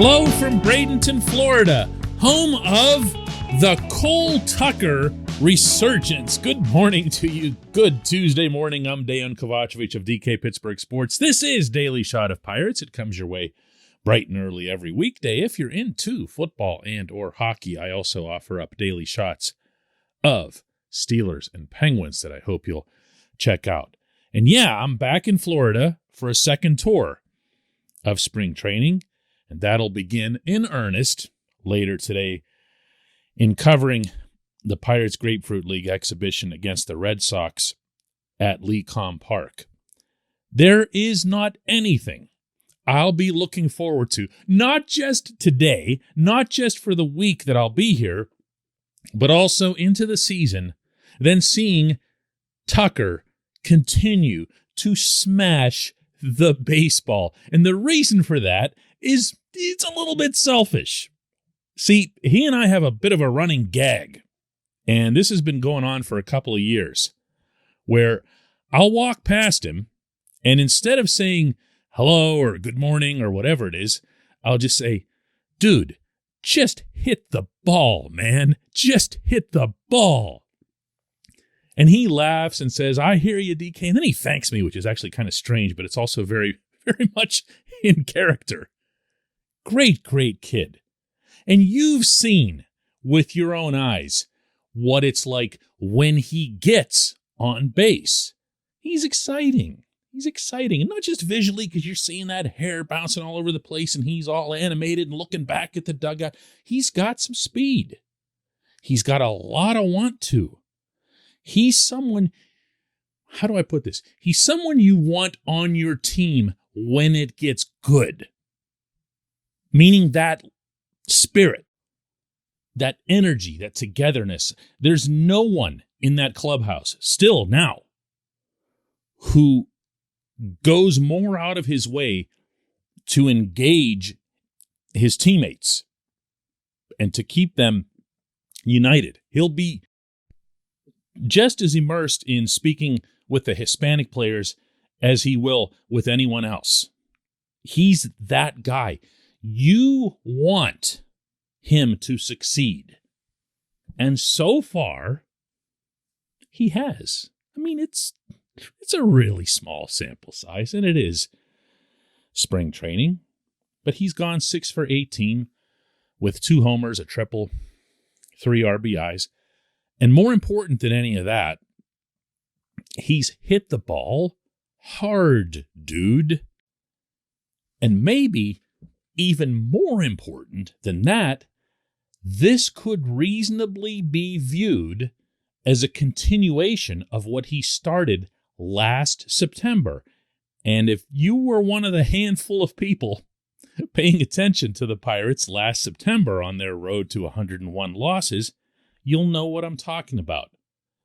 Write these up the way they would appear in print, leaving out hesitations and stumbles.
Hello from Bradenton, Florida, home of the Cole Tucker resurgence. Good morning to you. Good Tuesday morning. I'm Dejan Kovacevic of DK Pittsburgh Sports. This is Daily Shot of Pirates. It comes your way bright and early every weekday. If you're into football and or hockey, I also offer up daily shots of Steelers and Penguins that I hope you'll check out. And yeah, I'm back in Florida for a second tour of spring training, and that'll begin in earnest later today in covering the Pirates Grapefruit League exhibition against the Red Sox at Lecom Park. There is not anything I'll be looking forward to, not just today, not just for the week that I'll be here, but also into the season, than seeing Tucker continue to smash the baseball. And the reason for that is it's a little bit selfish. See, he and I have a bit of a running gag, and this has been going on for a couple of years, where I'll walk past him, and instead of saying hello or good morning or whatever it is, I'll just say, dude, just hit the ball, man. Just hit the ball. And he laughs and says, I hear you, DK. And then he thanks me, which is actually kind of strange, but it's also very, very much in character. Great, great kid. And you've seen with your own eyes what it's like when he gets on base. He's exciting. He's exciting. And not just visually, because you're seeing that hair bouncing all over the place and he's all animated and looking back at the dugout. He's got some speed. He's got a lot of want to. He's someone, how do I put this? He's someone you want on your team when it gets good. Meaning that spirit, that energy, that togetherness. There's no one in that clubhouse, still now, who goes more out of his way to engage his teammates and to keep them united. He'll be just as immersed in speaking with the Hispanic players as he will with anyone else. He's that guy. You want him to succeed. And so far, he has. I mean, it's a really small sample size, and it is spring training. But he's gone 6 for 18 with 2 homers, a triple, 3 RBIs. And more important than any of that, he's hit the ball hard, dude. And maybe even more important than that, this could reasonably be viewed as a continuation of what he started last September. And if you were one of the handful of people paying attention to the Pirates last September on their road to 101 losses, you'll know what I'm talking about.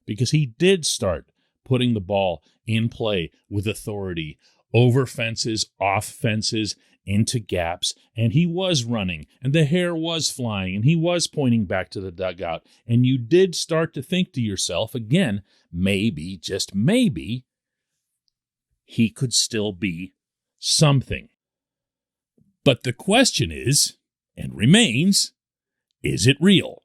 Because he did start putting the ball in play with authority, over fences, off fences, into gaps, and he was running, and the hair was flying, and he was pointing back to the dugout, and you did start to think to yourself, again, maybe, just maybe, he could still be something. But the question is, and remains, is it real?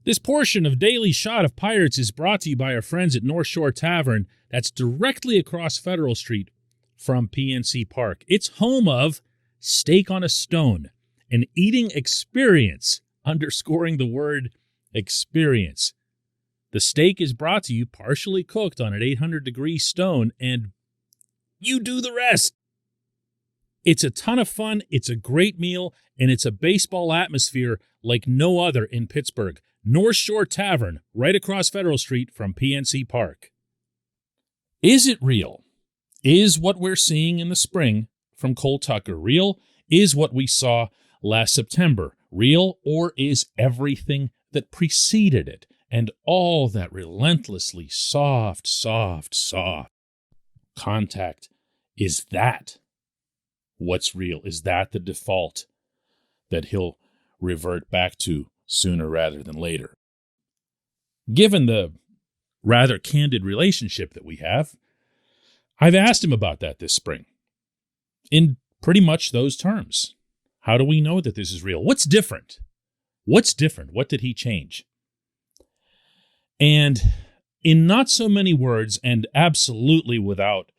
This portion of Daily Shot of Pirates is brought to you by our friends at North Shore Tavern, that's directly across Federal Street from PNC Park. It's home of Steak on a Stone, an eating experience, underscoring the word experience. The steak is brought to you partially cooked on an 800-degree stone, and you do the rest. It's a ton of fun, it's a great meal, and it's a baseball atmosphere like no other in Pittsburgh. North Shore Tavern, right across Federal Street from PNC Park. Is it real? Is what we're seeing in the spring from Cole Tucker real? Is what we saw last September real? Or is everything that preceded it and all that relentlessly soft contact, is that what's real? Is that the default that he'll revert back to sooner rather than later? Given the rather candid relationship that we have, I've asked him about that this spring. In pretty much those terms. How do we know that this is real? What's different? What's different? What did he change? And in not so many words, and absolutely without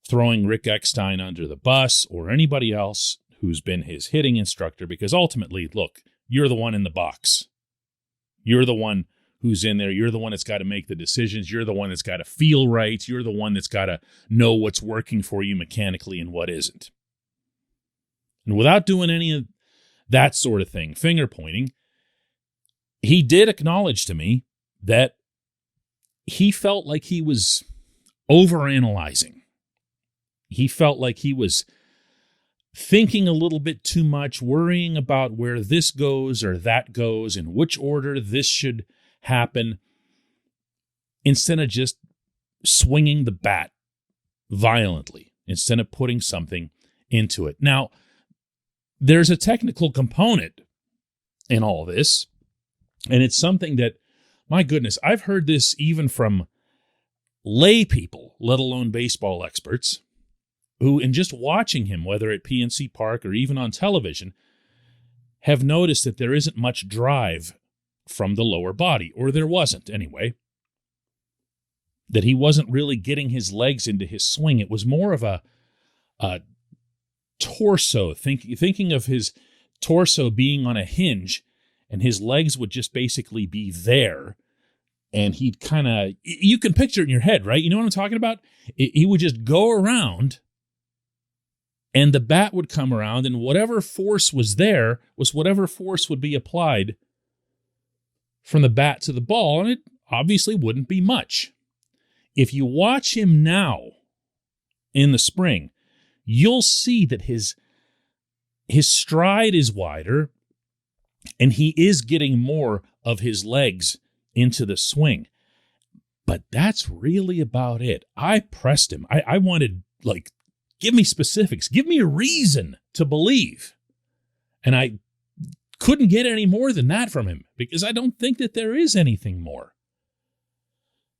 throwing Rick Eckstein under the bus or anybody else who's been his hitting instructor, because ultimately, look, you're the one in the box. You're the one who's in there. You're the one that's got to make the decisions. You're the one that's got to feel right. You're the one that's got to know what's working for you mechanically and what isn't. And without doing any of that sort of thing, finger pointing, he did acknowledge to me that he felt like he was overanalyzing. He felt like he was thinking a little bit too much, worrying about where this goes or that goes, in which order this should happen, instead of just swinging the bat violently, instead of putting something into it. Now, there's a technical component in all this, and it's something that, my goodness, I've heard this even from lay people, let alone baseball experts, who, in just watching him, whether at PNC Park or even on television, have noticed that there isn't much drive from the lower body, or there wasn't anyway, that he wasn't really getting his legs into his swing. It was more of a torso, thinking of his torso being on a hinge, and his legs would just basically be there, and he'd kind of, you can picture it in your head, right? You know what I'm talking about? He would just go around, and the bat would come around, and whatever force was there was whatever force would be applied from the bat to the ball, and it obviously wouldn't be much. If you watch him now in the spring, you'll see that his stride is wider, and he is getting more of his legs into the swing. But that's really about it. I pressed him. I wanted, like, give me specifics. Give me a reason to believe. And I couldn't get any more than that from him, because I don't think that there is anything more.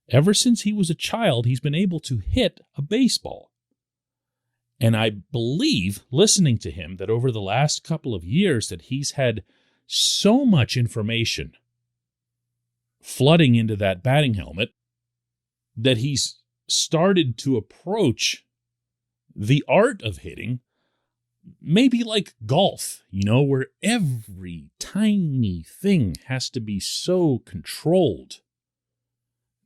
Ever since he was a child, he's been able to hit a baseball. And I believe, listening to him, that over the last couple of years that he's had so much information flooding into that batting helmet that he's started to approach the art of hitting maybe like golf, where every tiny thing has to be so controlled.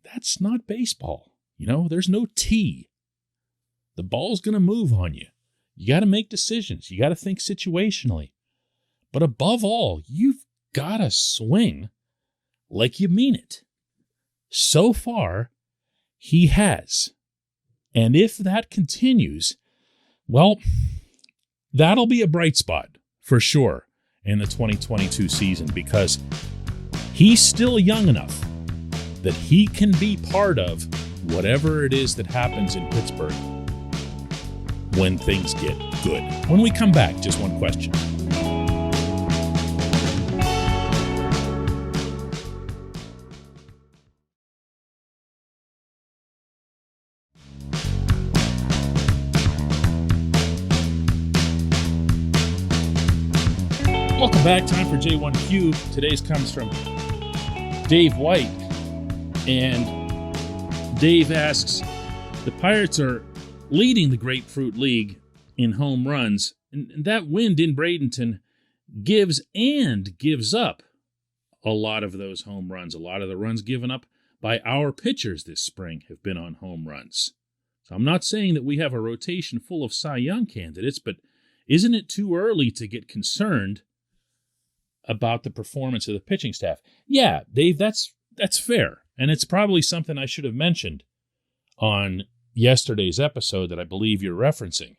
That's not baseball. There's no tee. The ball's going to move on you. You got to make decisions. You got to think situationally. But above all, you've got to swing like you mean it. So far, he has. And if that continues, well, that'll be a bright spot for sure in the 2022 season, because he's still young enough that he can be part of whatever it is that happens in Pittsburgh when things get good. When we come back, just one question. Welcome back. Time for J1Q. Today's comes from Dave White. And Dave asks, the Pirates are leading the Grapefruit League in home runs, and that wind in Bradenton gives up a lot of those home runs. A lot of the runs given up by our pitchers this spring have been on home runs. So I'm not saying that we have a rotation full of Cy Young candidates, but isn't it too early to get concerned about the performance of the pitching staff? Yeah, Dave, that's fair. And it's probably something I should have mentioned on yesterday's episode that I believe you're referencing.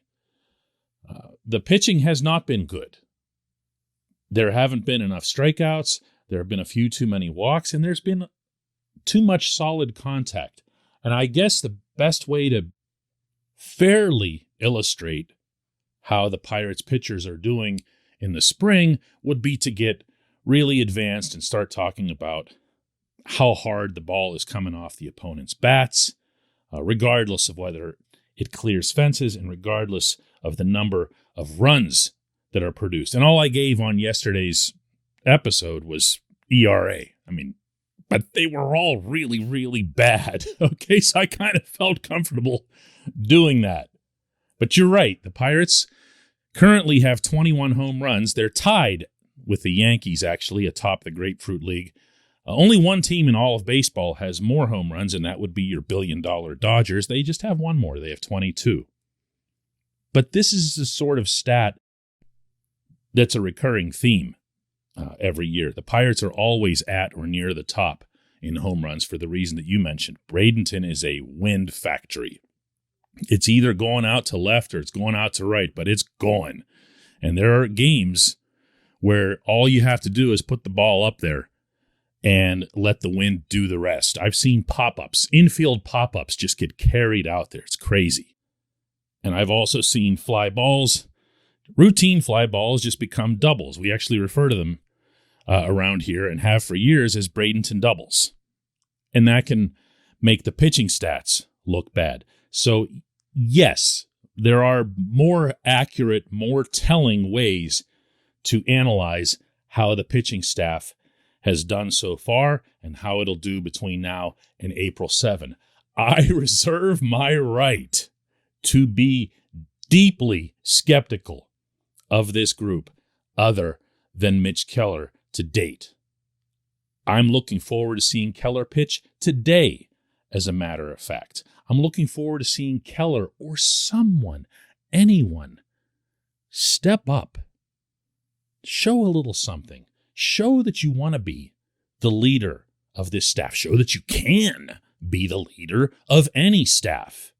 The pitching has not been good. There haven't been enough strikeouts. There have been a few too many walks, and there's been too much solid contact. And I guess the best way to fairly illustrate how the Pirates pitchers are doing in the spring would be to get really advanced and start talking about how hard the ball is coming off the opponent's bats, regardless of whether it clears fences and regardless of the number of runs that are produced. And all I gave on yesterday's episode was ERA. But they were all really, really bad. Okay, so I kind of felt comfortable doing that. But you're right. The Pirates currently have 21 home runs. They're tied with the Yankees, actually, atop the Grapefruit League. Only one team in all of baseball has more home runs, and that would be your billion-dollar Dodgers. They just have one more. They have 22. But this is the sort of stat that's a recurring theme every year. The Pirates are always at or near the top in home runs for the reason that you mentioned. Bradenton is a wind factory. It's either going out to left or it's going out to right, but it's going. And there are games where all you have to do is put the ball up there and let the wind do the rest. I've seen pop-ups, infield pop-ups just get carried out there. It's crazy. And I've also seen fly balls, routine fly balls just become doubles. We actually refer to them around here and have for years as Bradenton doubles. And that can make the pitching stats look bad. So, yes, there are more accurate, more telling ways to analyze how the pitching staff has done so far and how it'll do between now and April 7. I reserve my right to be deeply skeptical of this group other than Mitch Keller to date. I'm looking forward to seeing Keller pitch today, as a matter of fact. I'm looking forward to seeing Keller or someone, anyone, step up. Show a little something. Show that you want to be the leader of this staff. Show that you can be the leader of any staff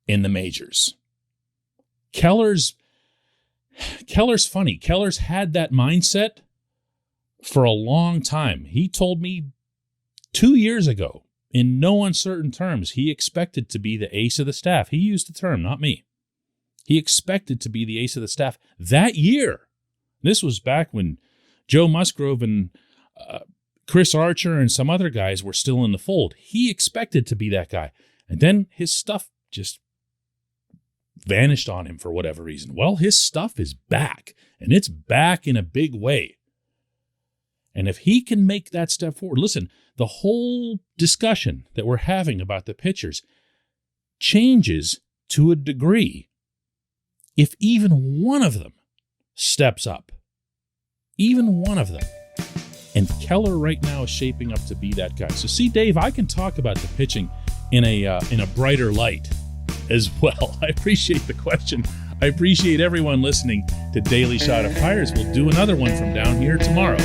in the majors. Keller's funny. Keller's had that mindset for a long time. He told me 2 years ago, in no uncertain terms, he expected to be the ace of the staff. He used the term, not me. He expected to be the ace of the staff that year. This was back when Joe Musgrove and Chris Archer and some other guys were still in the fold. He expected to be that guy. And then his stuff just vanished on him for whatever reason. Well, his stuff is back, and it's back in a big way. And if he can make that step forward, listen, the whole discussion that we're having about the pitchers changes to a degree if even one of them steps up. Even one of them. And Keller right now is shaping up to be that guy. So see, Dave, I can talk about the pitching in a brighter light as well. I appreciate the question. I appreciate everyone listening to Daily Shot of Pirates. We'll do another one from down here tomorrow.